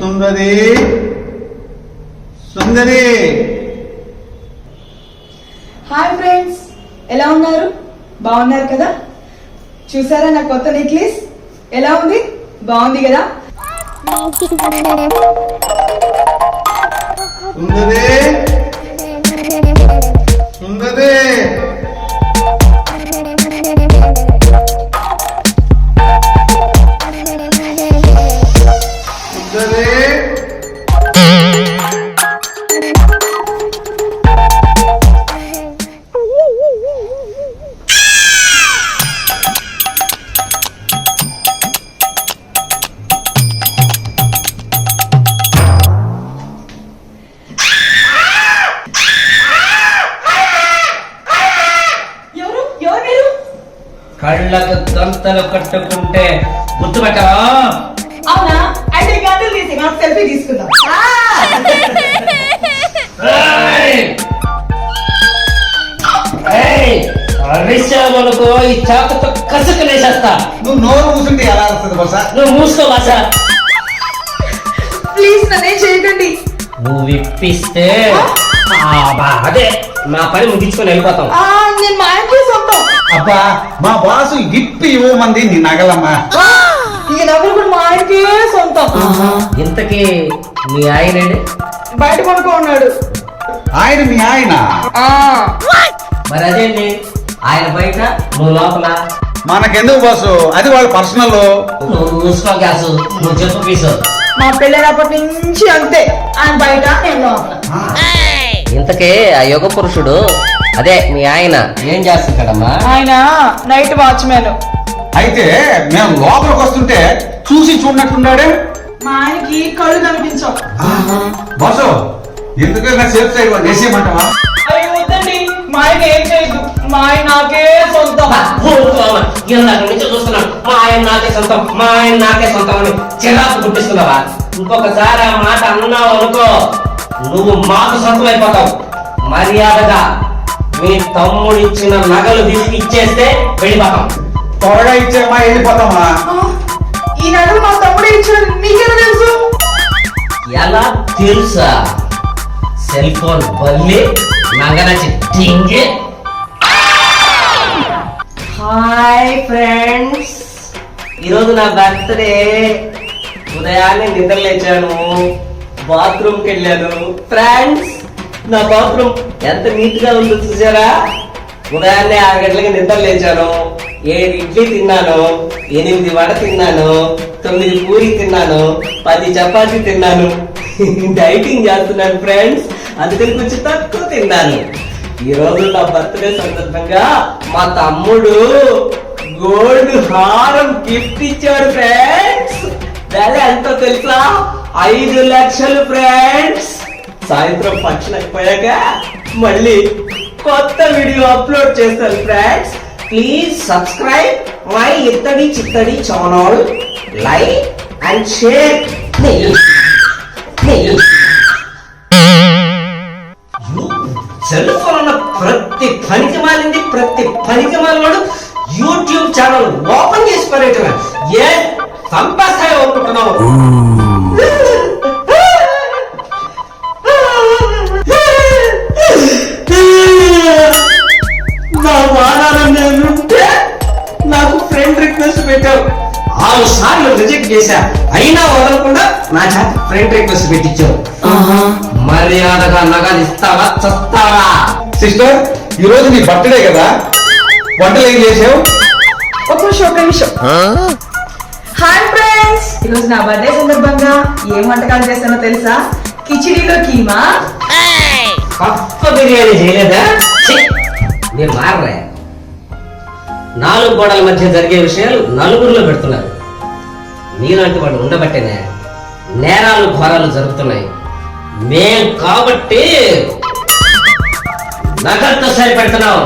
సుందరి సుందరి. Hi friends, ఎలా ఉన్నారు? బాగున్నారు కదా? చూసారా నా కొత్త నెక్లెస్ ఎలా ఉంది? బాగుంది కదా? సుందరి సుందరి సుందరి. ఎవరు ఎవరు మీరు? కళ్ళకు గంతలు కట్టుకుంటే గుర్తుపెట్టవా? అవునా? అయితే గంటలు తీసి మనం సెల్ఫీ తీసుకుందాం. అరిశామనుకో ఈ చాకుతో కసుకలేసేస్తా. నువ్వు నోరు కూర్చుంటే ఎలా వస్తుంది బసా? నువ్వు మూసుకో బాసా. ప్లీజ్ నన్నేం చేయకండి. నువ్వు ఇప్పిస్తే అదే మా పని ముగించుకొని వెళ్ళిపోతాం. నేను మా ఆయనకి సొంతం. అబ్బా, మా బాసు గిప్పి ఇవ్వమంది నీ నగలమ్మా. ఇక నవ్వులు కూడా మా ఆయనకే సొంతం. ఇంతకీ మీ ఆయన బయట కొనుక్కో ఉన్నాడు. ఆయన మీ ఆయన? మరి అదేంటి, ఆయన బయట నువ్వు లోపల? మనకెందుకు బాసు, అది వాళ్ళ పర్సనల్. నువ్వు మూసుకో గ్యాసు, నువ్వు చెప్పు పీసు. మా పెళ్ళైనప్పటి నుంచి అంతే, ఆయన బయట నేను లోపల. ఇంతకే ఆ యుగ పురుషుడు అదే మీ ఆయన ఏం చేస్తుంటాడమ్మా? ఆయన నైట్ వాచ్మెన్. అయితే మేము లోపలికి వస్తుంటే చూసి చూడనట్టున్నాడే. మా ఆయనకి కళ్ళు కనిపించవు. బాసు, ఎందుకైనా సేఫ్ సైడ్ వేసేయమంటావా? అయ్యో వద్దండి, మా ఆయన ఏం చేయదు. మా ఆయన నాకే సొంతం. ఇందాక నుంచి చూస్తున్నాను, మా ఆయన నాకే సొంతం, మా ఆయన నాకే సొంతం అని చిరాకు పుట్టిస్తున్నావా? ఇంకొకసారి ఆ మాట అన్నావు అనుకో, నువ్వు మాకు సొంతం అయిపోతావు. మర్యాదగా మీ తమ్ముడు ఇచ్చిన నగలు తీసుకు ఇచ్చేస్తే వెళ్ళిపోతాం. త్వరగా ఇచ్చేమ్మా, వెళ్ళిపోతామా? ఈ నగలు మా తమ్ముడే ఇచ్చాడు, మీకెలా తెలుసు? ఎలా తెలుసా? సెల్ ఫోన్ బల్లి నగల చిట్టింగి. హాయ్ ఫ్రెండ్స్, ఈరోజు నా బర్త్డే. ఉదయాన్నే నిద్ర లేచాను, బాత్రూమ్కి వెళ్ళాను. ఫ్రెండ్స్, నా బాత్రూమ్ ఎంత నీట్ గా ఉందో చూసారా? ఉదయాన్నే 6 గంటలకి నిద్ర లేచాను, 7 ఇడ్లీ తిన్నాను, 8 వడ తిన్నాను, 9 పూరి తిన్నాను, 10 చపాతీ తిన్నాను. డైటింగ్ చేస్తున్నాను ఫ్రెండ్స్, అందుకని కొంచెం తక్కువ తిన్నాను. ఈ రోజు నా బర్త్డే సందర్భంగా మా తమ్ముడు గోల్డ్ హారం గిఫ్ట్ ఇచ్చాడు ఫ్రెండ్స్. దాని ఎంతో తెలుసా? 5 లక్షలు ఫ్రెండ్స్. సాయంత్రం ఫంక్షన్ అయిపోయాక మళ్ళీ కొత్త వీడియో అప్లోడ్ చేస్తాను ఫ్రెండ్స్. ప్లీజ్ సబ్స్క్రైబ్ మై ఇత్తడి చిత్తడి channel, like and share. Cell phone ఉన్న ప్రతి పనికి మాలింది, ప్రతి పనికి మాలినాడు యూట్యూబ్ ఛానల్ ఓపెన్ చేసి పడేటమే. ఏ సంపాస్తాయో అనుకుంటున్నావు? నా వాడాలని నేనుంటే నాకు ఫ్రెండ్ రిక్వెస్ట్ పెట్టావు. 6 సార్లు రిజెక్ట్ చేశా, అయినా వదలకుండా నా చేత ఫ్రెండ్ రిక్వెస్ట్ పెట్టించావు. మర్యాదగా నగలు ఇస్తావా చస్తావా? సిస్టర్, ఈ రోజు నీ బర్త్డే కదా, వంటలు ఏం చేసావు? ఒక నిమిషం. హాయ్ ఫ్రెండ్స్, ఈరోజు నా బర్త్డే సందర్భంగా ఏం వంటకాలు చేస్తానో తెలుసా? కిచిడీలో కీమా. పక్క బిర్యానీ చేయలేదా? మీరు మారలే. 4 గోడల మధ్య జరిగే విషయాలు నలుగురిలో పెడుతున్నారు. మీలాంటి వాడు ఉండబట్టేనే నేరాలు ఘోరాలు జరుగుతున్నాయి. మేం కాబట్టి నగలతో సరిపెడుతున్నావు.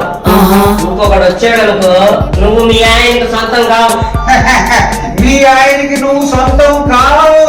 ఇంకొకడు వచ్చాడనుకో, నువ్వు మీ ఆయనకు సొంతం కావు. మీ ఆయనకి నువ్వు సొంతం కావు.